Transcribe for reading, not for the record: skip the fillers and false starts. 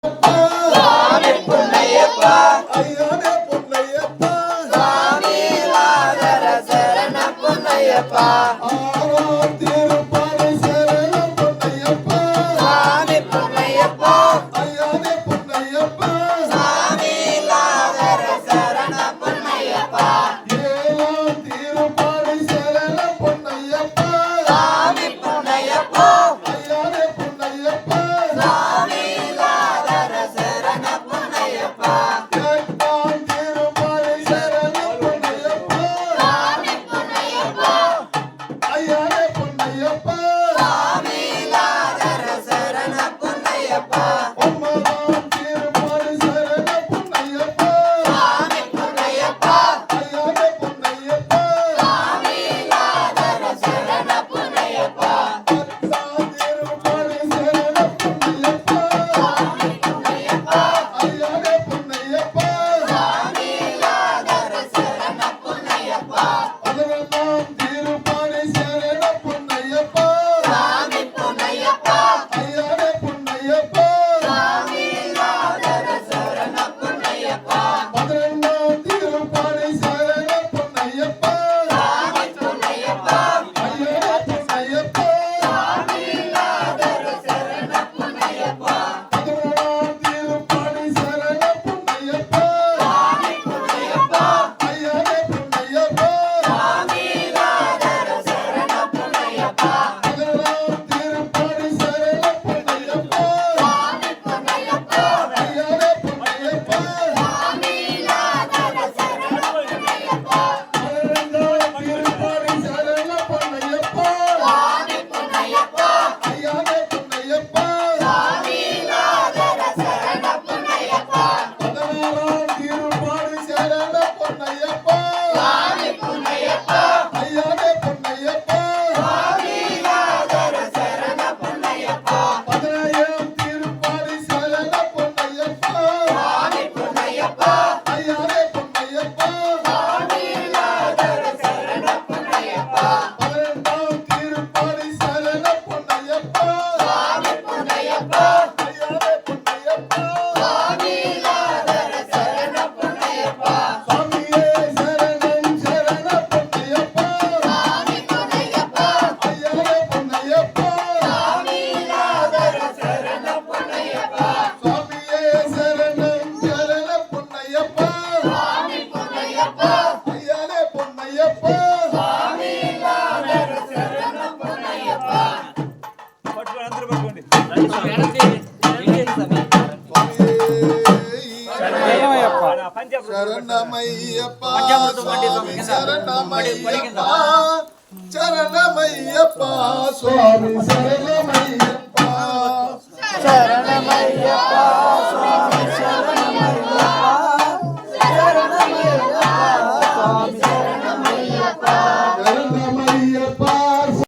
சாமி பொன்னையப்பா ஐயானே பொன்னையப்பா சாமி லாதர சரண பொன்னையப்பா ஆறாம் திருப்பாலை சரண பொன்னையப்பா சாமி பொன்னையப்பா ஐயானே பொன்னையப்பா சாமி லாதர சரண பொன்னையப்பா ஏழாம் திருப்பாலை சரண பொன்னையப்பா சாமி பொன்னையப்பா ஐயானே பொன்னையப்பா சாமி லாதர சரண பொன்னையப்பா எட்டாம் திருப்பாலை சரண பொன்னையப்பா சாமி பொன்னையப்பா ஐயானே பொன்னையப்பா சாமி லாதர சரண பொன்னையப்பா ஒன்பதாம் திருப்பாலை சரண பொன்னையப்பா சாமி பொன்னையப்பா ஐயானே பொன்னையப்பா சாமி லாதர சரண பொன்னையப்பா பத்தாம் திருப்பாலை சரண பொன்னையப்பா சாமி பொன்னையப்பா ஐயானே பொன்னையப்பா சாமி லாதர சரண பொன்னையப்பா பதினொன்றாம் திருப்பாலை சரண பொன்னையப்பா சாமி பொன்னையப்பா ஐயானே பொன்னையப்பா சாமி லாதர சரண பொன்னையப்பா பதினெண்டாம் திருப்பாலை சரண பொன்னையப்பா சாமி பொன்னையப்பா ஐயானே பொன்னையப்பா சாமி லாதர சரண பொன்னையப்பா பதினோராம் திருப்பாலை சரண பொன்னையப்பா சாமி பொன்னையப்பா ஐயானே பொன்னையப்பா சாமி லாதர சரண பொன்னையப்பா பதினோராம் திருப்பாலை சரண பொன்னையப்பா சாமி பொன்னையப்பா ஐயானே பொன்னையப்பா சாமி லாதர சரண பொன்னையப்பா பதினெண்டாம் திருப்பாலை சரண பொன்னையப்பா சாமி பொன்னையப்பா ஐயானே பொன்னையப்பா சாமி லாதர சரண பொன்னையப்பா பதினாறாம் திருப்பாலை சரண பொன்னையப்பா சாமி பொன்னையப்பா ஐயானே பொன்னையப்பா சாமி லாதர சரண பொன்னையப்பா பதினேழாம் திருப்பாலை சரண பொன்னையப்பா சாமி பொன்னையப்பா ஐயானே பொன்னையப்பா சாமி லாதர சரண பொன்னையப்பா பதினெட்டாம் திருப்பாலை சரண பொன்னையப்பா சாமி பொன்னையப்பா ஐயானே பொன்னையப்பா சாமி லாதர சரண பொன்னையப்பா சாமியே சரணம் சரண பொன்னையப்பா சாமி பொன்னையப்பா ஐயானே பொன்னையப்பா சாமி லாதர சரண பொன்னையப்பா சாமியே சரணம் சரண பொன்னையப்பா சாமி பொன்னையப்பா ஐயானே பொன்னையப்பா சாமி லாதர சரண பொன்னையப்பா சரணமையப்பா சுவாமி சரணமையப்பா சரணமையப்பா சுவாமி சரணமையப்பா சரண